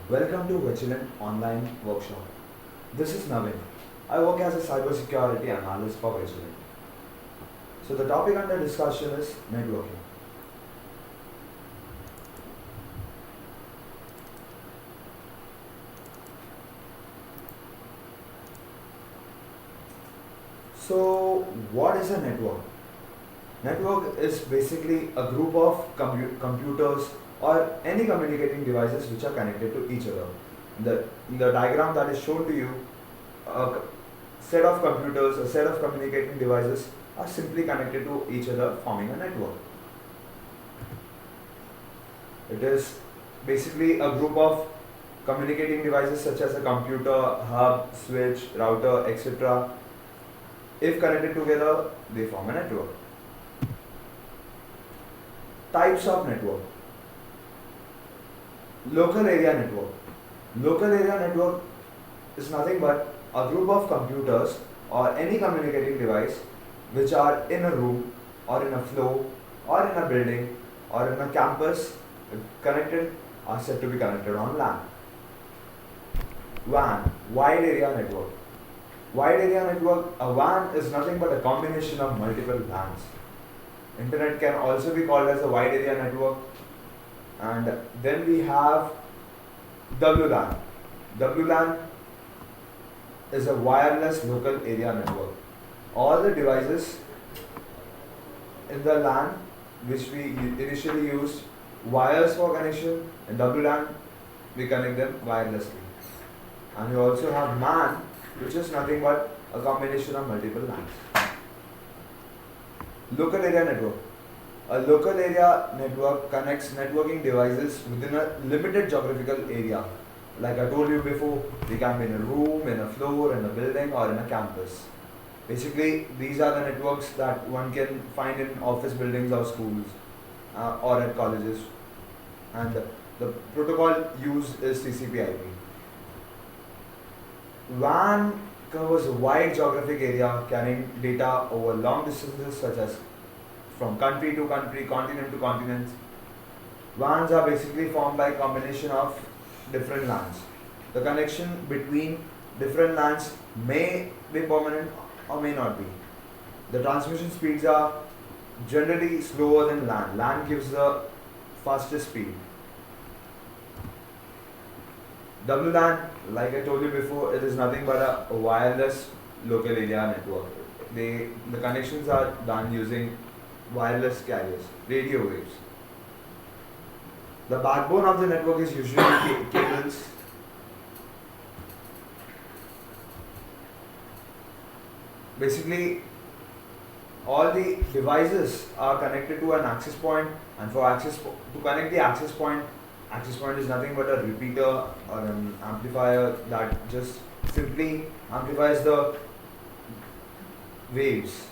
Welcome to Wlan Online Workshop. This is Navin. I work as a cybersecurity analyst for Wlan. So the topic under discussion is networking. So what is a network? Network is basically a group of computers or any communicating devices which are connected to each other. In the diagram that is shown to you, a set of computers, a set of communicating devices are simply connected to each other, forming a network. It is basically a group of communicating devices such as a computer, hub, switch, router, etc. If connected together, they form a network. Types of network. Local area network. Local area network is nothing but a group of computers or any communicating device which are in a room or in a floor or in a building or in a campus connected are said to be connected on LAN. WAN, wide area network. Wide area network, a WAN is nothing but a combination of multiple LANs. Internet can also be called as a wide area network. And then we have WLAN. WLAN is a wireless local area network. All the devices in the LAN which we initially used wires for connection, in WLAN we connect them wirelessly. And we also have MAN, which is nothing but a combination of multiple LANs. Local area network. A local area network connects networking devices within a limited geographical area. Like I told you before, they can be in a room, in a floor, in a building or in a campus. Basically, these are the networks that one can find in office buildings or schools or at colleges. And the protocol used is TCP/IP. WAN covers a wide geographic area carrying data over long distances such as from country to country, continent to continent. WANs are basically formed by a combination of different LANs. The connection between different LANs may be permanent or may not be. The transmission speeds are generally slower than LAN. LAN gives the fastest speed. WLAN, like I told you before, it is nothing but a wireless local area network. The connections are done using wireless carriers, radio waves. The backbone of the network is usually cables. Basically, all the devices are connected to an access point, and to connect the access point is nothing but a repeater or an amplifier that just simply amplifies the waves,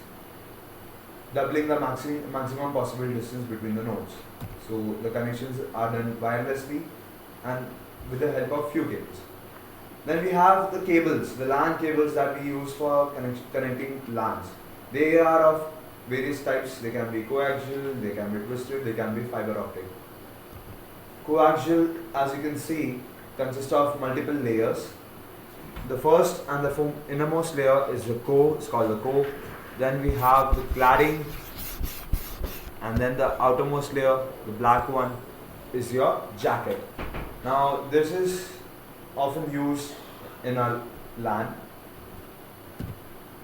doubling the maximum possible distance between the nodes. So the connections are done wirelessly and with the help of few cables. Then we have the cables, the LAN cables that we use for connecting LANs. They are of various types. They can be coaxial, they can be twisted, they can be fiber optic. Coaxial, as you can see, consists of multiple layers. The first and the innermost layer is the core, it's called the core. Then we have the cladding, and then the outermost layer, the black one, is your jacket. Now this is often used in a LAN.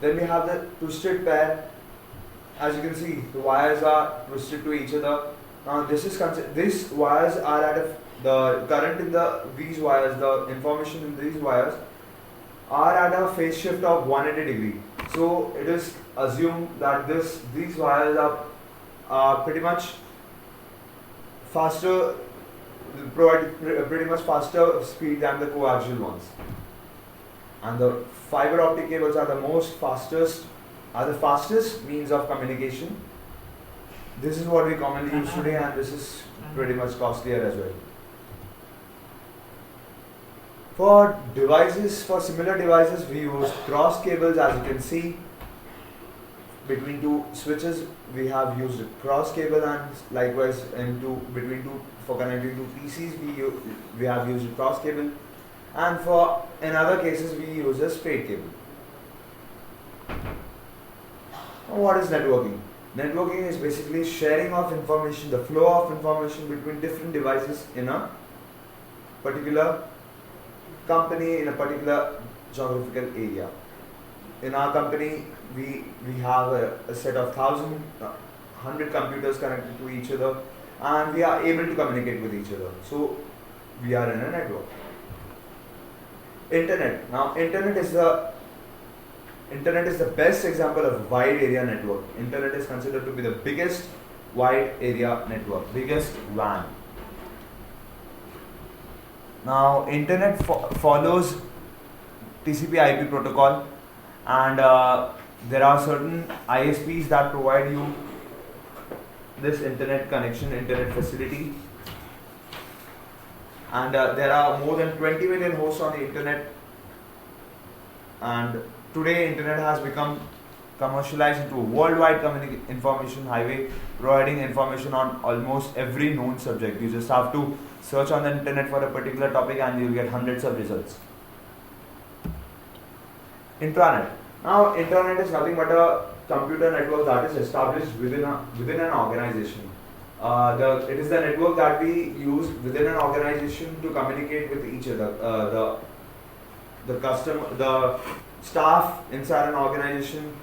Then we have the twisted pair. As you can see, the wires are twisted to each other. Now these wires are at the current in these wires, the information in these wires are at a phase shift of 180 degree. So it is assumed that these wires are pretty much faster, provide pretty much faster speed than the coaxial ones. And the fiber optic cables are the fastest means of communication. This is what we commonly use today, and this is pretty much costlier as well. For similar devices, we use cross cables. As you can see, between two switches, we have used cross cable, and likewise between two for connecting to PCs, we have used a cross cable, and for in other cases we use a straight cable. Now, what is networking? Networking is basically sharing of information, the flow of information between different devices in a particular company, in a particular geographical area. In our company, we have a set of 100 computers connected to each other, and we are able to communicate with each other. So we are in a network. Internet. Now, internet is the best example of wide area network. Internet is considered to be the biggest wide area network, biggest WAN. Now, internet follows TCP/IP protocol, and there are certain ISPs that provide you this internet connection, internet facility, and there are more than 20 million hosts on the internet, and today internet has become commercialized into a worldwide information highway, providing information on almost every known subject. You just have to search on the internet for a particular topic and you will get hundreds of results. Intranet. Now, intranet is nothing but a computer network that is established within an organization. It is the network that we use within an organization to communicate with each other. The staff inside an organization,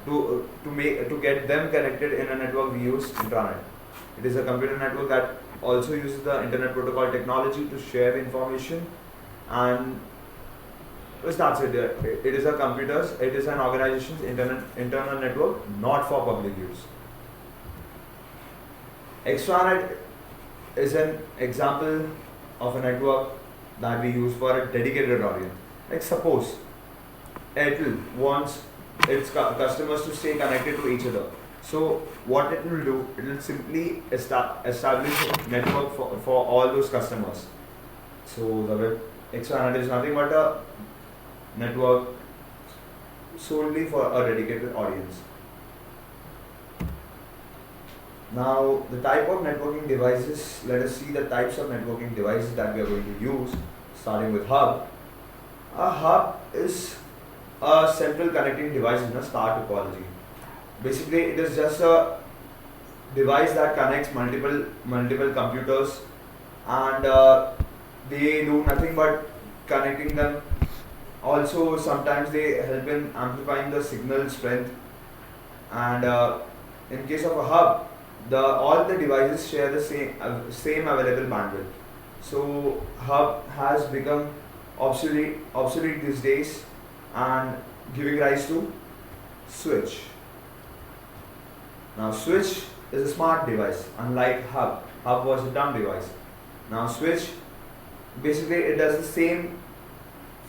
to get them connected in a network, we use intranet. It is a computer network that also uses the internet protocol technology to share information, and that's it. It is an organization's internal network, not for public use. Extranet is an example of a network that we use for a dedicated audience. Like suppose Airtel wants its customers to stay connected to each other. So what it will do, it will simply establish a network for all those customers. So the extranet is nothing but a network solely for a dedicated audience. Now, the type of networking devices, let us see the types of networking devices that we are going to use, starting with hub. A hub is a central connecting device in a star topology. Basically, it is just a device that connects multiple computers, and they do nothing but connecting them. Also, sometimes they help in amplifying the signal strength, and in case of a hub, all the devices share the same available bandwidth. So hub has become obsolete these days, and giving rise to switch. Now switch is a smart device, unlike hub. Hub was a dumb device. Now switch, basically it does the same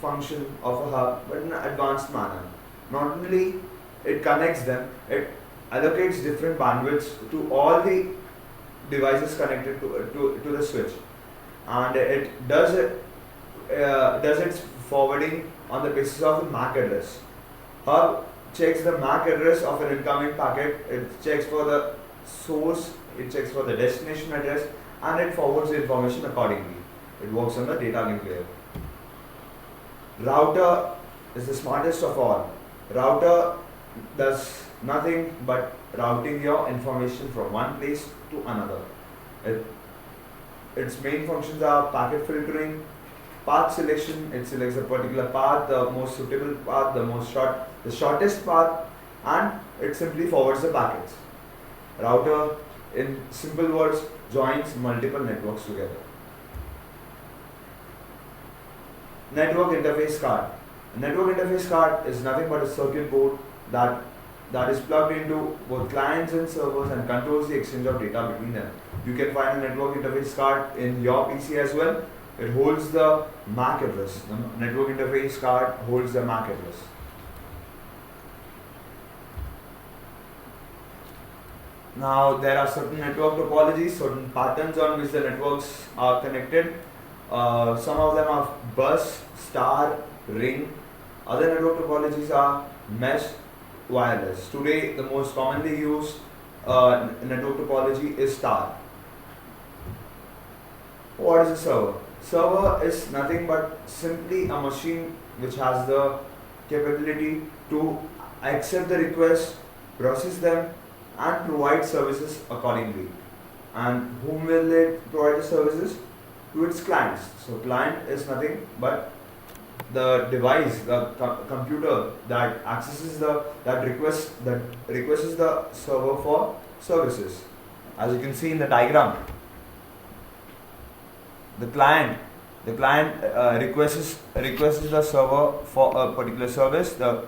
function of a hub but in an advanced manner. Not only it connects them, it allocates different bandwidths to all the devices connected to the switch, and it does its forwarding on the basis of the MAC address. Hub checks the MAC address of an incoming packet, it checks for the source, it checks for the destination address, and it forwards the information accordingly. It works on the data link layer. Router is the smartest of all. Router does nothing but routing your information from one place to another. Its main functions are packet filtering, path selection. It selects a particular path, the most suitable path, the shortest path, and it simply forwards the packets. Router, in simple words, joins multiple networks together. Network interface card. A network interface card is nothing but a circuit board that is plugged into both clients and servers and controls the exchange of data between them. You can find a network interface card in your PC as well. It holds the MAC address. The network interface card holds the MAC address. Now there are certain network topologies, certain patterns on which the networks are connected. Some of them are bus, star, ring. Other network topologies are mesh, wireless. Today, the most commonly used network topology is star. What is a server? Server is nothing but simply a machine which has the capability to accept the requests, process them, and provide services accordingly. And whom will it provide the services? To its clients. So client is nothing but the device, the computer that accesses that requests the server for services. As you can see in the diagram, the client requests the server for a particular service. The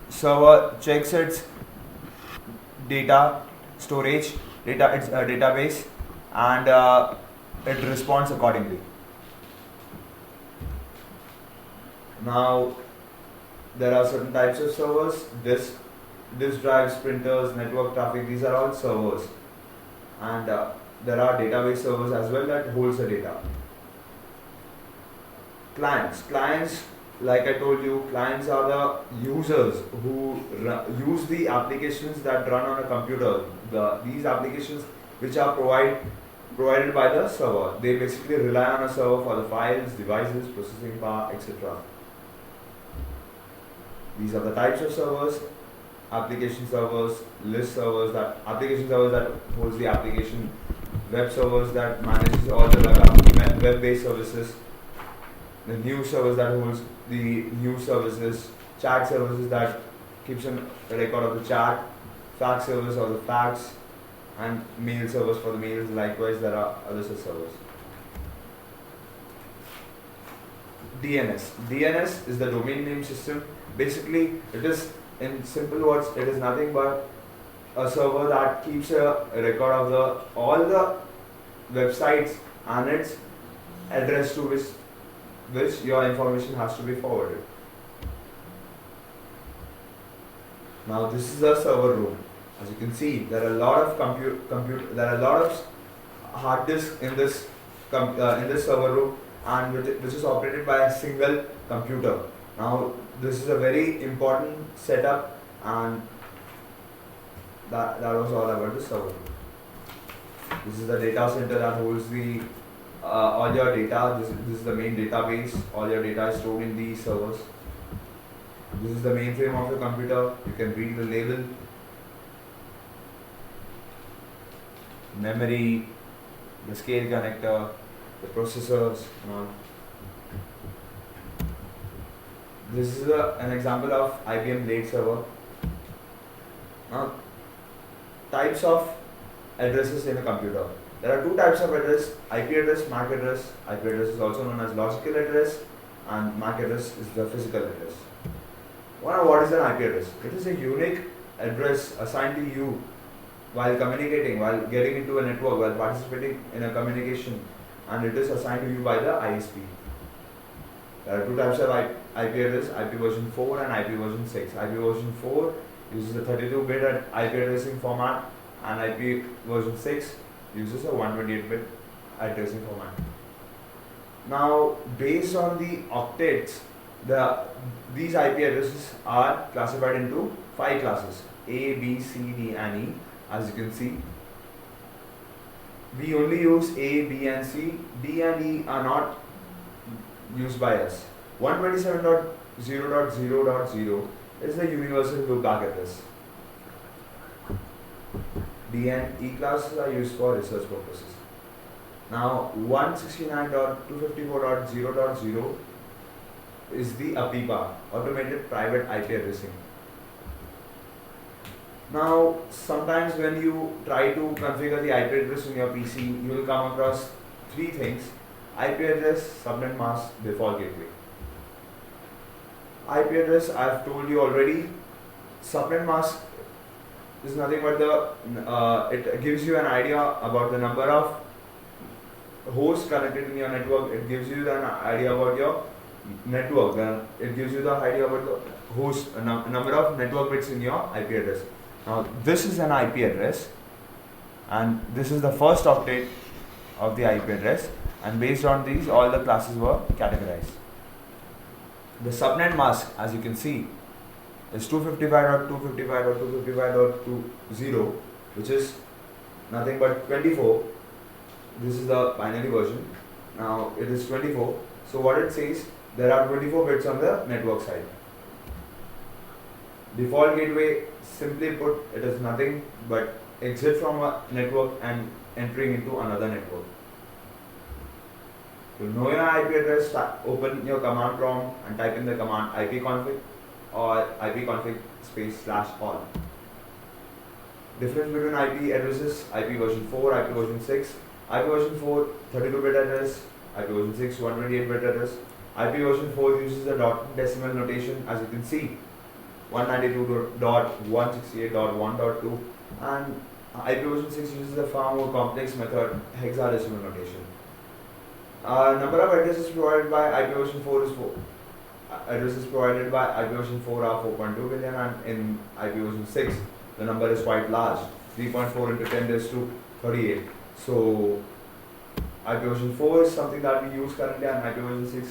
server checks its data storage, its database, and it responds accordingly. Now, there are certain types of servers: disk drives, printers, network traffic. These are all servers, and there are database servers as well that holds the data. Clients, like I told you, clients are the users who use the applications that run on a computer. These applications which are provided by the server. They basically rely on a server for the files, devices, processing power, etc. These are the types of servers: application servers, list servers, application servers that holds the application, web servers that manages all the web-based services, the news servers that holds the news services, chat services that keeps a record of the chat, fax servers or the fax, and mail servers for the mails. Likewise, there are other such servers. DNS is the domain name system. Basically, it is, in simple words, it is nothing but a server that keeps a record of all the websites and its address to which your information has to be forwarded. Now, this is a server room. As you can see, there are a lot of hard disks in this server room, and which is operated by a single computer. Now, this is a very important setup, and that was all about the server room. This is the data center that holds all your data. This is the main database. All your data is stored in these servers. This is the mainframe of your computer. You can read the label, memory, the scale connector, the processors, and all. This is an example of IBM Blade server. Now, types of addresses in a computer. There are two types of address: IP address, MAC address. IP address is also known as logical address, and MAC address is the physical address. What is an IP address? It is a unique address assigned to you while communicating, while getting into a network, while participating in a communication, and it is assigned to you by the ISP. There are two types of IP address: IP version 4 and IP version 6. IP version 4 uses a 32-bit IP addressing format, and IP version 6 uses a 128-bit addressing format. Now, based on the octets, these IP addresses are classified into 5 classes: A, B, C, D, and E. As you can see, we only use A, B, and C. D and E are not used by us. 127.0.0.0 is the universal loopback address. D and E classes are used for research purposes. Now, 169.254.0.0 is the APIPA, Automated Private IP Addressing. Now, sometimes when you try to configure the IP address in your PC, you will come across 3 things: IP address, subnet mask, default gateway. IP address, I have told you already. Subnet mask is nothing but it gives you an idea about the number of hosts connected in your network. It gives you an idea about your network. It gives you the idea about the host, number of network bits in your IP address. Now, this is an IP address, and this is the first octet of the IP address, and based on these, all the classes were categorized. The subnet mask, as you can see, is 255.255.255.20, which is nothing but 24. This is the binary version, Now it is 24. So what it says, there are 24 bits on the network side. Default gateway, simply put, it is nothing but exit from a network and entering into another network. To know your IP address, open your command prompt and type in the command ipconfig or ipconfig space /all. Difference between IP addresses: IP version 4, IP version 6. IP version 4, 32-bit address. IP version 6, 128-bit address. IP version 4 uses the dot decimal notation, as you can see, 192.168.1.2, and IP version 6 uses a far more complex method, hexadecimal notation. Number of addresses provided by IP version 4 is 4. Addresses provided by IP version 4 are 4.2 billion, and in IP version 6 the number is quite large, 3.4 into 10 raised to 38. So IP version 4 is something that we use currently, and IP version 6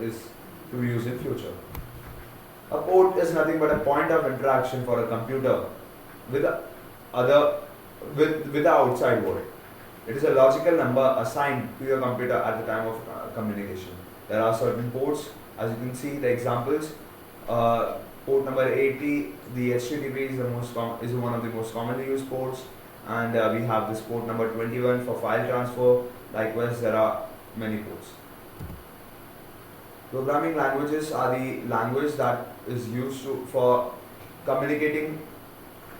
is to be used in future. A port is nothing but a point of interaction for a computer with the outside world. It is a logical number assigned to your computer at the time of communication. There are certain ports, as you can see the examples. Port number 80, the HTTP is one of the most commonly used ports, and we have this port number 21 for file transfer. Likewise, there are many ports. Programming languages are the language that is used for communicating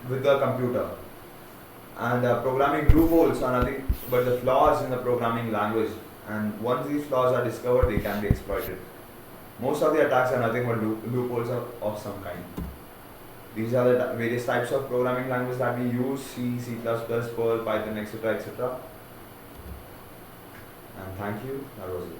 with the computer. And programming loopholes are nothing but the flaws in the programming language, and once these flaws are discovered, they can be exploited. Most of the attacks are nothing but loopholes of some kind. These are the various types of programming language that we use: C, C++, Perl, Python, etc., etc. And thank you. That was it.